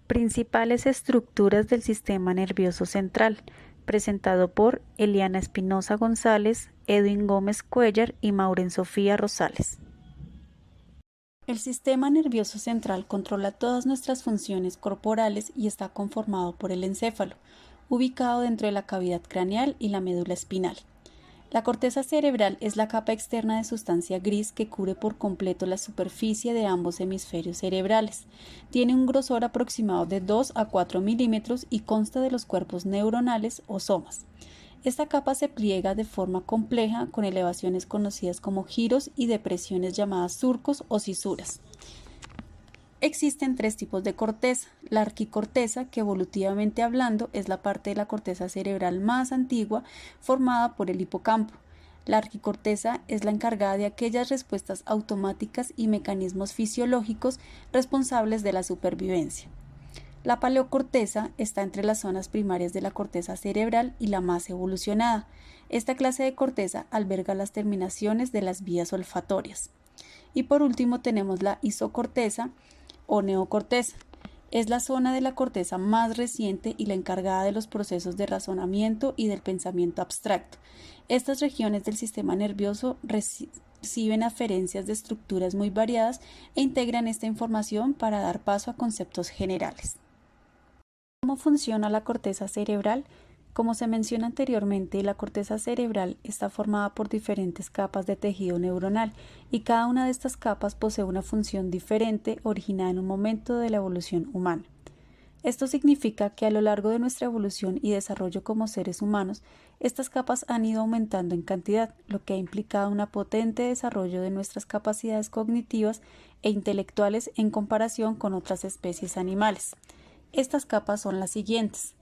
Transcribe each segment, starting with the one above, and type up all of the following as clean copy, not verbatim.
Principales estructuras del sistema nervioso central, presentado por Eliana Espinosa González, Edwin Gómez Cuellar y Mauren Sofía Rosales. El sistema nervioso central controla todas nuestras funciones corporales y está conformado por el encéfalo, ubicado dentro de la cavidad craneal y la médula espinal. La corteza cerebral es la capa externa de sustancia gris que cubre por completo la superficie de ambos hemisferios cerebrales. Tiene un grosor aproximado de 2 a 4 milímetros y consta de los cuerpos neuronales o somas. Esta capa se pliega de forma compleja con elevaciones conocidas como giros y depresiones llamadas surcos o cisuras. Existen tres tipos de corteza. La arquicorteza, que evolutivamente hablando es la parte de la corteza cerebral más antigua formada por el hipocampo. La arquicorteza es la encargada de aquellas respuestas automáticas y mecanismos fisiológicos responsables de la supervivencia. La paleocorteza está entre las zonas primarias de la corteza cerebral y la más evolucionada. Esta clase de corteza alberga las terminaciones de las vías olfatorias. Y por último tenemos la isocorteza o neocorteza. Es la zona de la corteza más reciente y la encargada de los procesos de razonamiento y del pensamiento abstracto. Estas regiones del sistema nervioso reciben aferencias de estructuras muy variadas e integran esta información para dar paso a conceptos generales. ¿Cómo funciona la corteza cerebral? Como se menciona anteriormente, la corteza cerebral está formada por diferentes capas de tejido neuronal y cada una de estas capas posee una función diferente originada en un momento de la evolución humana. Esto significa que a lo largo de nuestra evolución y desarrollo como seres humanos, estas capas han ido aumentando en cantidad, lo que ha implicado un potente desarrollo de nuestras capacidades cognitivas e intelectuales en comparación con otras especies animales. Estas capas son las siguientes.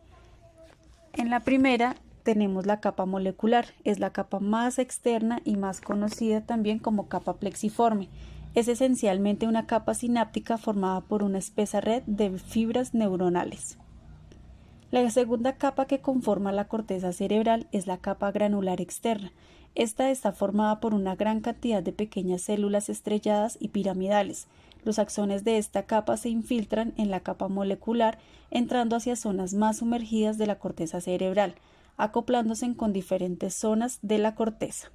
En la primera tenemos la capa molecular, es la capa más externa y más conocida también como capa plexiforme. Es esencialmente una capa sináptica formada por una espesa red de fibras neuronales. La segunda capa que conforma la corteza cerebral es la capa granular externa. Esta está formada por una gran cantidad de pequeñas células estrelladas y piramidales. Los axones de esta capa se infiltran en la capa molecular, entrando hacia zonas más sumergidas de la corteza cerebral, acoplándose con diferentes zonas de la corteza.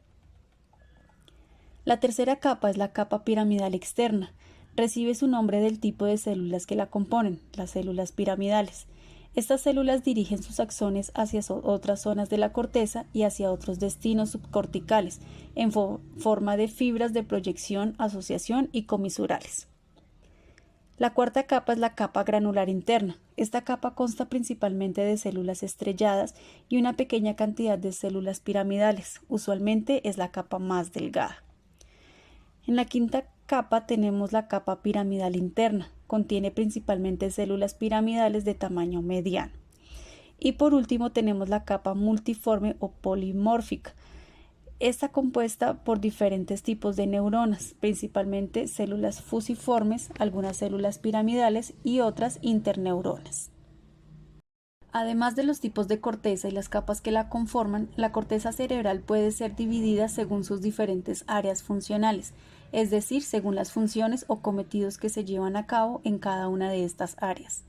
La tercera capa es la capa piramidal externa. Recibe su nombre del tipo de células que la componen, las células piramidales. Estas células dirigen sus axones hacia otras zonas de la corteza y hacia otros destinos subcorticales, en forma de fibras de proyección, asociación y comisurales. La cuarta capa es la capa granular interna. Esta capa consta principalmente de células estrelladas y una pequeña cantidad de células piramidales. Usualmente es la capa más delgada. En la quinta capa tenemos la capa piramidal interna. Contiene principalmente células piramidales de tamaño mediano. Y por último tenemos la capa multiforme o polimórfica. Está compuesta por diferentes tipos de neuronas, principalmente células fusiformes, algunas células piramidales y otras interneuronas. Además de los tipos de corteza y las capas que la conforman, la corteza cerebral puede ser dividida según sus diferentes áreas funcionales, es decir, según las funciones o cometidos que se llevan a cabo en cada una de estas áreas.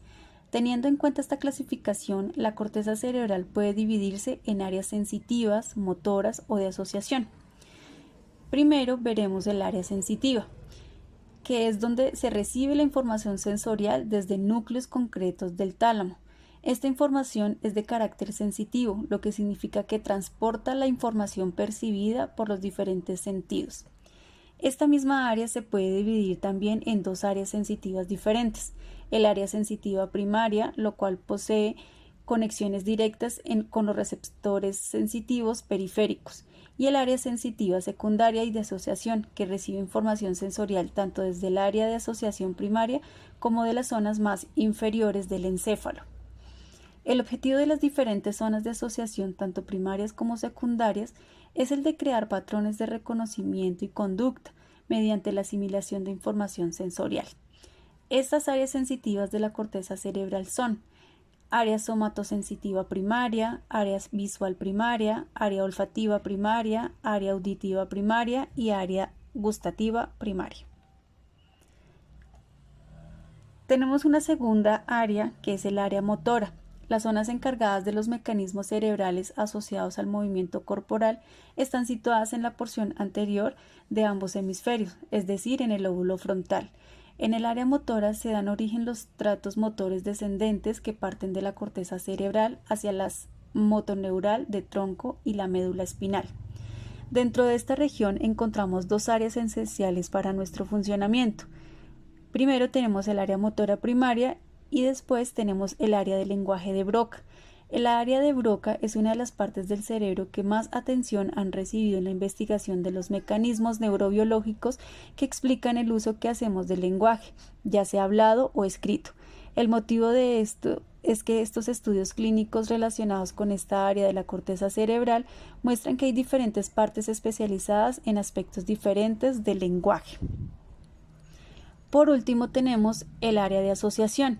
Teniendo en cuenta esta clasificación, la corteza cerebral puede dividirse en áreas sensitivas, motoras o de asociación. Primero veremos el área sensitiva, que es donde se recibe la información sensorial desde núcleos concretos del tálamo. Esta información es de carácter sensitivo, lo que significa que transporta la información percibida por los diferentes sentidos. Esta misma área se puede dividir también en dos áreas sensitivas diferentes. El área sensitiva primaria, lo cual posee conexiones directas con los receptores sensitivos periféricos, y el área sensitiva secundaria y de asociación, que recibe información sensorial tanto desde el área de asociación primaria como de las zonas más inferiores del encéfalo. El objetivo de las diferentes zonas de asociación, tanto primarias como secundarias, es el de crear patrones de reconocimiento y conducta mediante la asimilación de información sensorial. Estas áreas sensitivas de la corteza cerebral son área somatosensitiva primaria, área visual primaria, área olfativa primaria, área auditiva primaria y área gustativa primaria. Tenemos una segunda área que es el área motora. Las zonas encargadas de los mecanismos cerebrales asociados al movimiento corporal están situadas en la porción anterior de ambos hemisferios, es decir, en el lóbulo frontal. En el área motora se dan origen los tractos motores descendentes que parten de la corteza cerebral hacia la motoneural de tronco y la médula espinal. Dentro de esta región encontramos dos áreas esenciales para nuestro funcionamiento. Primero tenemos el área motora primaria y después tenemos el área del lenguaje de Broca. El área de Broca es una de las partes del cerebro que más atención han recibido en la investigación de los mecanismos neurobiológicos que explican el uso que hacemos del lenguaje, ya sea hablado o escrito. El motivo de esto es que estos estudios clínicos relacionados con esta área de la corteza cerebral muestran que hay diferentes partes especializadas en aspectos diferentes del lenguaje. Por último tenemos el área de asociación.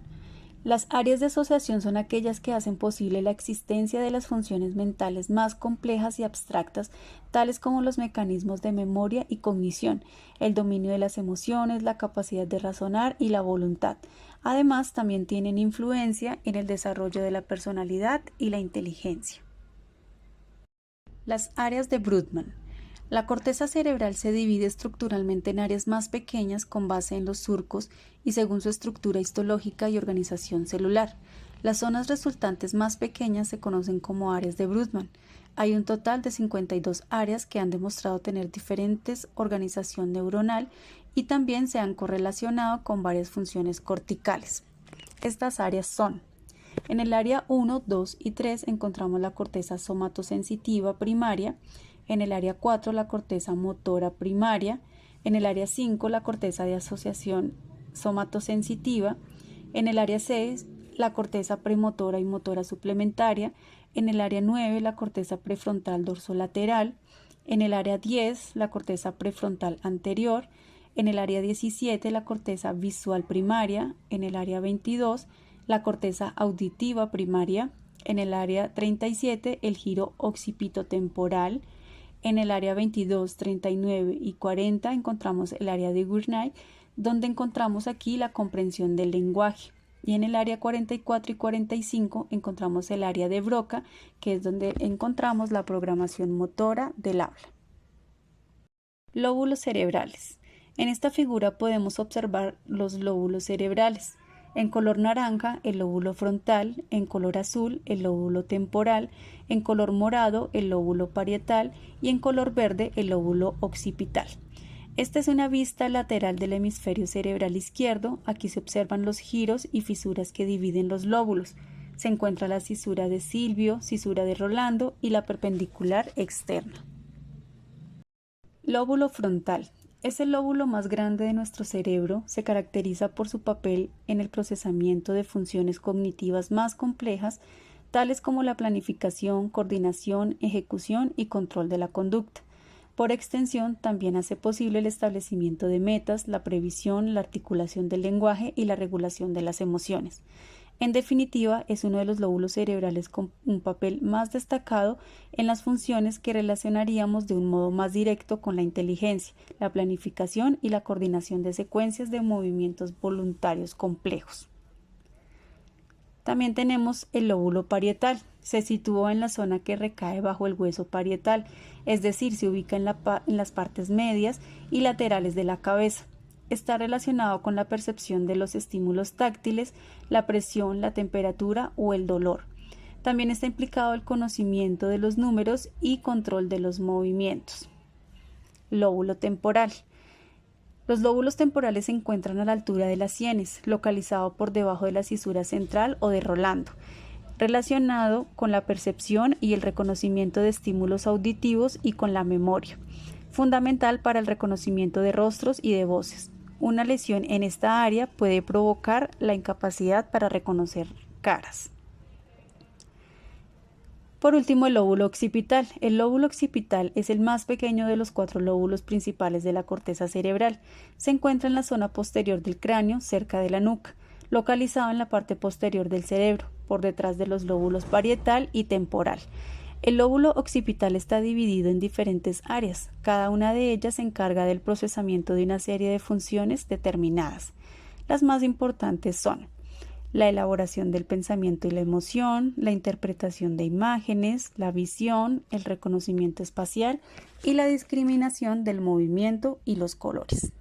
Las áreas de asociación son aquellas que hacen posible la existencia de las funciones mentales más complejas y abstractas, tales como los mecanismos de memoria y cognición, el dominio de las emociones, la capacidad de razonar y la voluntad. Además, también tienen influencia en el desarrollo de la personalidad y la inteligencia. Las áreas de Brodmann. La corteza cerebral se divide estructuralmente en áreas más pequeñas con base en los surcos y según su estructura histológica y organización celular. Las zonas resultantes más pequeñas se conocen como áreas de Brodmann. Hay un total de 52 áreas que han demostrado tener diferentes organización neuronal y también se han correlacionado con varias funciones corticales. Estas áreas son: en el área 1, 2 y 3 encontramos la corteza somatosensitiva primaria, en el área 4 la corteza motora primaria, en el área 5 la corteza de asociación somatosensitiva, en el área 6 la corteza premotora y motora suplementaria, en el área 9 la corteza prefrontal dorsolateral, en el área 10 la corteza prefrontal anterior, en el área 17 la corteza visual primaria, en el área 22 la corteza auditiva primaria, en el área 37 el giro occipitotemporal, en el área 22, 39 y 40 encontramos el área de Gurney, donde encontramos aquí la comprensión del lenguaje. Y en el área 44 y 45 encontramos el área de Broca, que es donde encontramos la programación motora del habla. Lóbulos cerebrales. En esta figura podemos observar los lóbulos cerebrales. En color naranja, el lóbulo frontal; en color azul, el lóbulo temporal; en color morado, el lóbulo parietal; y en color verde, el lóbulo occipital. Esta es una vista lateral del hemisferio cerebral izquierdo. Aquí se observan los giros y fisuras que dividen los lóbulos. Se encuentra la cisura de Silvio, cisura de Rolando y la perpendicular externa. Lóbulo frontal. Es el lóbulo más grande de nuestro cerebro. Se caracteriza por su papel en el procesamiento de funciones cognitivas más complejas, tales como la planificación, coordinación, ejecución y control de la conducta. Por extensión, también hace posible el establecimiento de metas, la previsión, la articulación del lenguaje y la regulación de las emociones. En definitiva, es uno de los lóbulos cerebrales con un papel más destacado en las funciones que relacionaríamos de un modo más directo con la inteligencia, la planificación y la coordinación de secuencias de movimientos voluntarios complejos. También tenemos el lóbulo parietal. Se sitúa en la zona que recae bajo el hueso parietal, es decir, se ubica en las partes medias y laterales de la cabeza. Está relacionado con la percepción de los estímulos táctiles, la presión, la temperatura o el dolor. También está implicado el conocimiento de los números y control de los movimientos. Lóbulo temporal. Los lóbulos temporales se encuentran a la altura de las sienes, localizado por debajo de la cisura central o de Rolando, relacionado con la percepción y el reconocimiento de estímulos auditivos y con la memoria, fundamental para el reconocimiento de rostros y de voces. Una lesión en esta área puede provocar la incapacidad para reconocer caras. Por último, el lóbulo occipital. El lóbulo occipital es el más pequeño de los 4 lóbulos principales de la corteza cerebral. Se encuentra en la zona posterior del cráneo, cerca de la nuca, localizado en la parte posterior del cerebro, por detrás de los lóbulos parietal y temporal. El lóbulo occipital está dividido en diferentes áreas. Cada una de ellas se encarga del procesamiento de una serie de funciones determinadas. Las más importantes son la elaboración del pensamiento y la emoción, la interpretación de imágenes, la visión, el reconocimiento espacial y la discriminación del movimiento y los colores.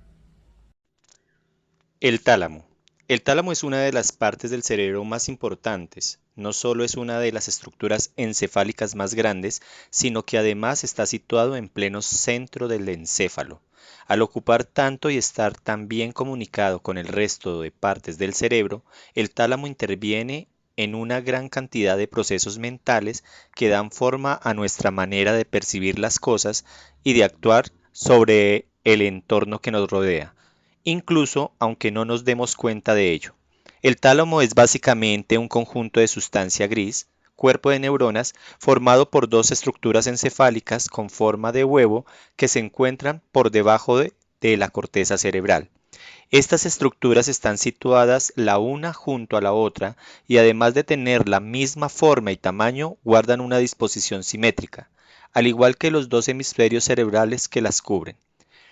El tálamo. El tálamo es una de las partes del cerebro más importantes. No solo es una de las estructuras encefálicas más grandes, sino que además está situado en pleno centro del encéfalo. Al ocupar tanto y estar tan bien comunicado con el resto de partes del cerebro, el tálamo interviene en una gran cantidad de procesos mentales que dan forma a nuestra manera de percibir las cosas y de actuar sobre el entorno que nos rodea, incluso aunque no nos demos cuenta de ello. El tálamo es básicamente un conjunto de sustancia gris, cuerpo de neuronas, formado por dos estructuras encefálicas con forma de huevo que se encuentran por debajo de la corteza cerebral. Estas estructuras están situadas la una junto a la otra y además de tener la misma forma y tamaño, guardan una disposición simétrica, al igual que los dos hemisferios cerebrales que las cubren.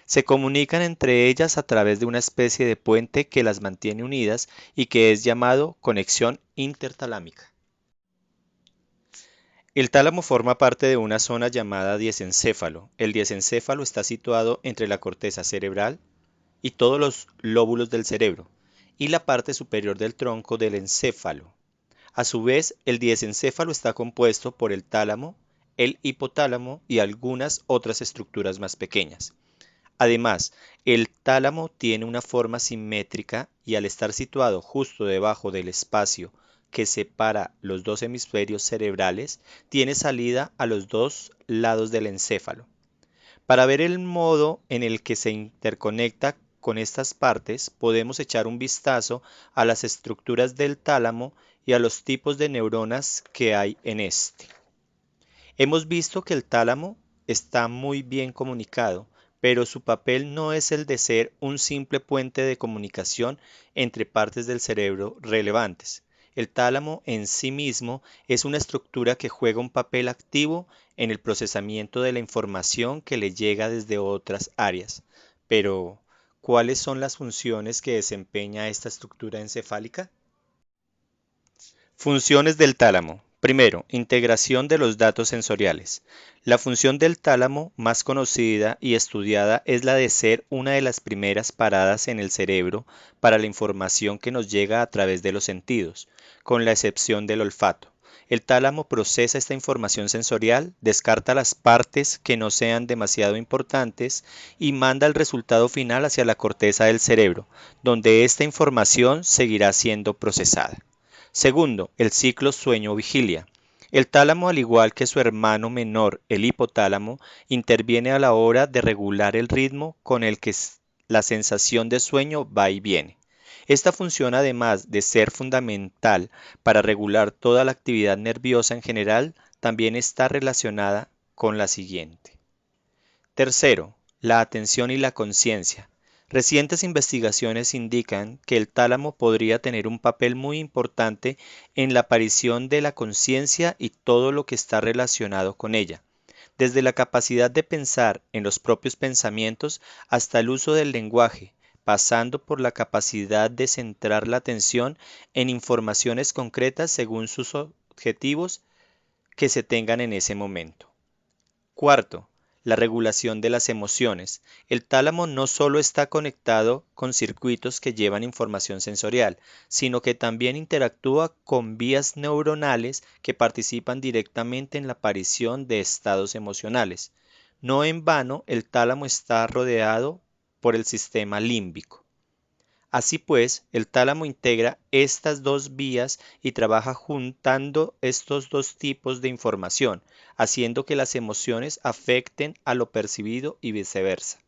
Se comunican entre ellas a través de una especie de puente que las mantiene unidas y que es llamado conexión intertalámica. El tálamo forma parte de una zona llamada diencéfalo. El diencéfalo está situado entre la corteza cerebral y todos los lóbulos del cerebro y la parte superior del tronco del encéfalo. A su vez, el diencéfalo está compuesto por el tálamo, el hipotálamo y algunas otras estructuras más pequeñas. Además, el tálamo tiene una forma simétrica y al estar situado justo debajo del espacio que separa los dos hemisferios cerebrales, tiene salida a los dos lados del encéfalo. Para ver el modo en el que se interconecta con estas partes, podemos echar un vistazo a las estructuras del tálamo y a los tipos de neuronas que hay en este. Hemos visto que el tálamo está muy bien comunicado, pero su papel no es el de ser un simple puente de comunicación entre partes del cerebro relevantes. El tálamo en sí mismo es una estructura que juega un papel activo en el procesamiento de la información que le llega desde otras áreas. Pero, ¿cuáles son las funciones que desempeña esta estructura encefálica? Funciones del tálamo. Primero, integración de los datos sensoriales. La función del tálamo más conocida y estudiada es la de ser una de las primeras paradas en el cerebro para la información que nos llega a través de los sentidos, con la excepción del olfato. El tálamo procesa esta información sensorial, descarta las partes que no sean demasiado importantes y manda el resultado final hacia la corteza del cerebro, donde esta información seguirá siendo procesada. Segundo, el ciclo sueño-vigilia. El tálamo, al igual que su hermano menor, el hipotálamo, interviene a la hora de regular el ritmo con el que la sensación de sueño va y viene. Esta función, además de ser fundamental para regular toda la actividad nerviosa en general, también está relacionada con la siguiente. Tercero, la atención y la conciencia. Recientes investigaciones indican que el tálamo podría tener un papel muy importante en la aparición de la conciencia y todo lo que está relacionado con ella, desde la capacidad de pensar en los propios pensamientos hasta el uso del lenguaje, pasando por la capacidad de centrar la atención en informaciones concretas según sus objetivos que se tengan en ese momento. Cuarto, la regulación de las emociones. El tálamo no solo está conectado con circuitos que llevan información sensorial, sino que también interactúa con vías neuronales que participan directamente en la aparición de estados emocionales. No en vano, el tálamo está rodeado por el sistema límbico. Así pues, el tálamo integra estas dos vías y trabaja juntando estos dos tipos de información, haciendo que las emociones afecten a lo percibido y viceversa.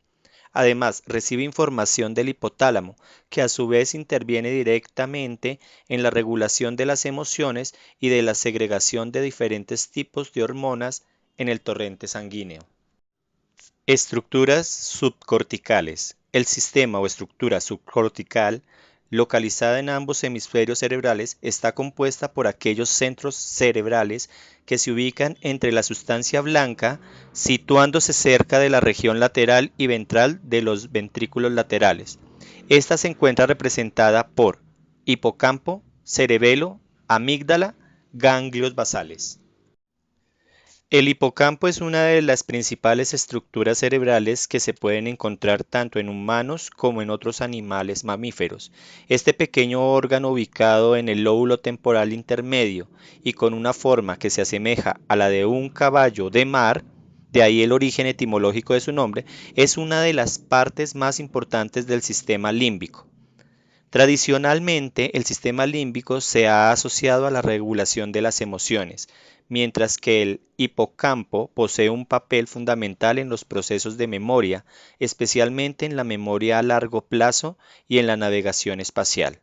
Además, recibe información del hipotálamo, que a su vez interviene directamente en la regulación de las emociones y de la segregación de diferentes tipos de hormonas en el torrente sanguíneo. Estructuras subcorticales. El sistema o estructura subcortical, localizada en ambos hemisferios cerebrales, está compuesta por aquellos centros cerebrales que se ubican entre la sustancia blanca, situándose cerca de la región lateral y ventral de los ventrículos laterales, Esta se encuentra representada por hipocampo, cerebelo, amígdala, ganglios basales. El hipocampo es una de las principales estructuras cerebrales que se pueden encontrar tanto en humanos como en otros animales mamíferos. Este pequeño órgano ubicado en el lóbulo temporal intermedio y con una forma que se asemeja a la de un caballo de mar, de ahí el origen etimológico de su nombre, es una de las partes más importantes del sistema límbico. Tradicionalmente, el sistema límbico se ha asociado a la regulación de las emociones, mientras que el hipocampo posee un papel fundamental en los procesos de memoria, especialmente en la memoria a largo plazo y en la navegación espacial.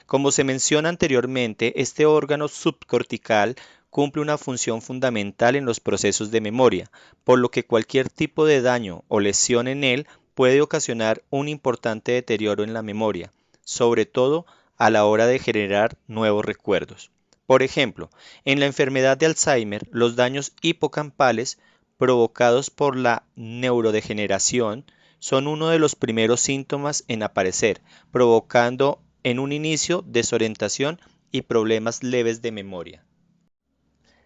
Como se menciona anteriormente, este órgano subcortical cumple una función fundamental en los procesos de memoria, por lo que cualquier tipo de daño o lesión en él puede ocasionar un importante deterioro en la memoria, sobre todo a la hora de generar nuevos recuerdos. Por ejemplo, en la enfermedad de Alzheimer, los daños hipocampales provocados por la neurodegeneración son uno de los primeros síntomas en aparecer, provocando en un inicio desorientación y problemas leves de memoria.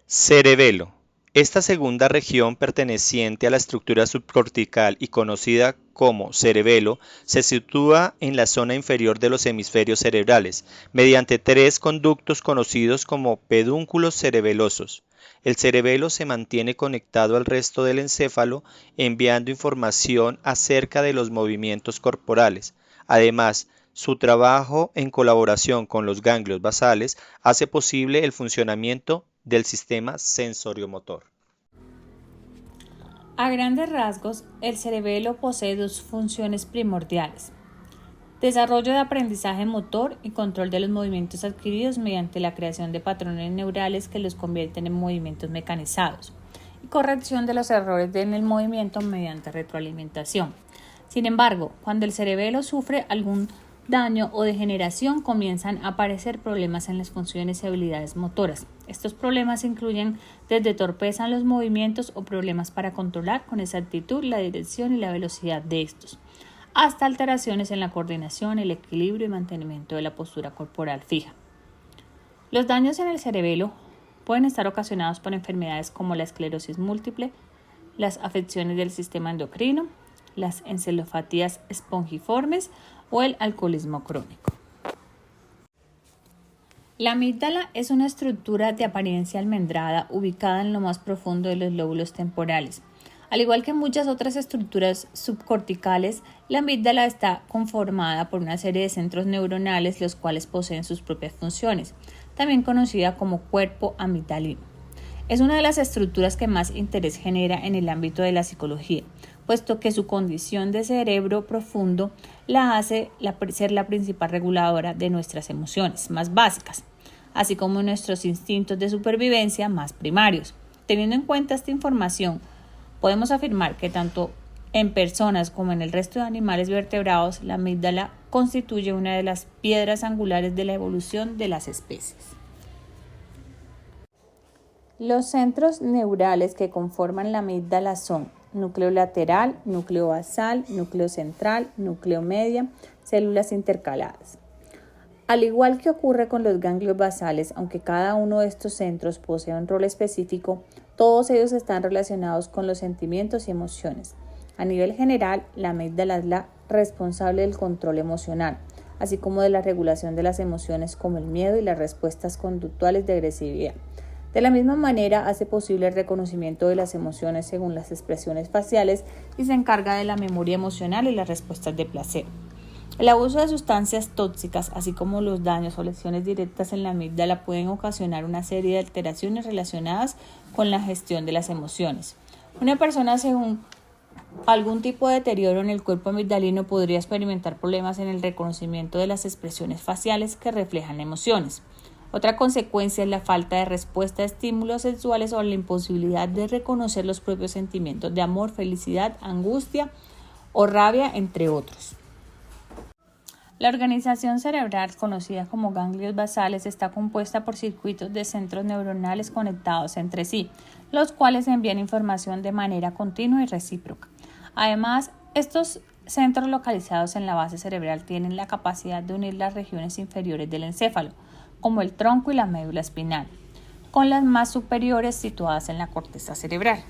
Cerebelo. Esta segunda región perteneciente a la estructura subcortical y conocida como cerebelo se sitúa en la zona inferior de los hemisferios cerebrales, mediante tres conductos conocidos como pedúnculos cerebelosos. El cerebelo se mantiene conectado al resto del encéfalo, enviando información acerca de los movimientos corporales. Además, su trabajo en colaboración con los ganglios basales hace posible el funcionamiento del sistema sensoriomotor. A grandes rasgos, el cerebelo posee dos funciones primordiales: desarrollo de aprendizaje motor y control de los movimientos adquiridos mediante la creación de patrones neurales que los convierten en movimientos mecanizados, y corrección de los errores en el movimiento mediante retroalimentación. Sin embargo, cuando el cerebelo sufre algún daño o degeneración, comienzan a aparecer problemas en las funciones y habilidades motoras. Estos problemas incluyen desde torpeza en los movimientos o problemas para controlar con exactitud la dirección y la velocidad de estos, hasta alteraciones en la coordinación, el equilibrio y mantenimiento de la postura corporal fija. Los daños en el cerebelo pueden estar ocasionados por enfermedades como la esclerosis múltiple, las afecciones del sistema endocrino, las encefalopatías espongiformes o el alcoholismo crónico. La amígdala es una estructura de apariencia almendrada ubicada en lo más profundo de los lóbulos temporales. Al igual que muchas otras estructuras subcorticales, la amígdala está conformada por una serie de centros neuronales los cuales poseen sus propias funciones, también conocida como cuerpo amigdalino. Es una de las estructuras que más interés genera en el ámbito de la psicología, puesto que su condición de cerebro profundo la hace ser la principal reguladora de nuestras emociones más básicas, así como nuestros instintos de supervivencia más primarios. Teniendo en cuenta esta información, podemos afirmar que tanto en personas como en el resto de animales vertebrados, la amígdala constituye una de las piedras angulares de la evolución de las especies. Los centros neurales que conforman la amígdala son núcleo lateral, núcleo basal, núcleo central, núcleo media, células intercaladas. Al igual que ocurre con los ganglios basales, aunque cada uno de estos centros posee un rol específico, todos ellos están relacionados con los sentimientos y emociones. A nivel general, la amígdala es la responsable del control emocional, así como de la regulación de las emociones como el miedo y las respuestas conductuales de agresividad. De la misma manera, hace posible el reconocimiento de las emociones según las expresiones faciales y se encarga de la memoria emocional y las respuestas de placer. El abuso de sustancias tóxicas, así como los daños o lesiones directas en la amígdala, pueden ocasionar una serie de alteraciones relacionadas con la gestión de las emociones. Una persona según algún tipo de deterioro en el cuerpo amigdalino podría experimentar problemas en el reconocimiento de las expresiones faciales que reflejan emociones. Otra consecuencia es la falta de respuesta a estímulos sexuales o la imposibilidad de reconocer los propios sentimientos de amor, felicidad, angustia o rabia, entre otros. La organización cerebral, conocida como ganglios basales, está compuesta por circuitos de centros neuronales conectados entre sí, los cuales envían información de manera continua y recíproca. Además, estos centros localizados en la base cerebral tienen la capacidad de unir las regiones inferiores del encéfalo, como el tronco y la médula espinal, con las más superiores situadas en la corteza cerebral.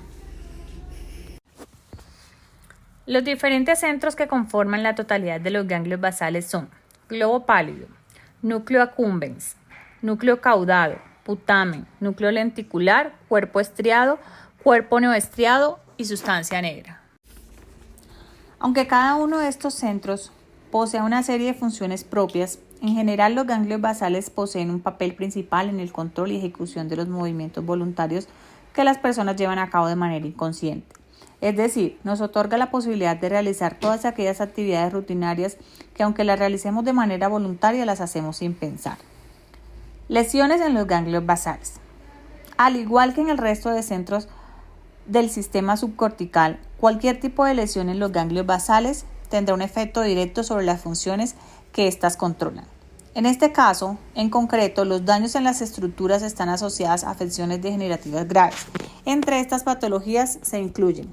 Los diferentes centros que conforman la totalidad de los ganglios basales son globo pálido, núcleo accumbens, núcleo caudado, putamen, núcleo lenticular, cuerpo estriado, cuerpo neoestriado y sustancia negra. Aunque cada uno de estos centros posee una serie de funciones propias, en general los ganglios basales poseen un papel principal en el control y ejecución de los movimientos voluntarios que las personas llevan a cabo de manera inconsciente. Es decir, nos otorga la posibilidad de realizar todas aquellas actividades rutinarias que aunque las realicemos de manera voluntaria las hacemos sin pensar. Lesiones en los ganglios basales. Al igual que en el resto de centros del sistema subcortical, cualquier tipo de lesión en los ganglios basales tendrá un efecto directo sobre las funciones que éstas controlan. En este caso, en concreto, los daños en las estructuras están asociados a afecciones degenerativas graves. Entre estas patologías se incluyen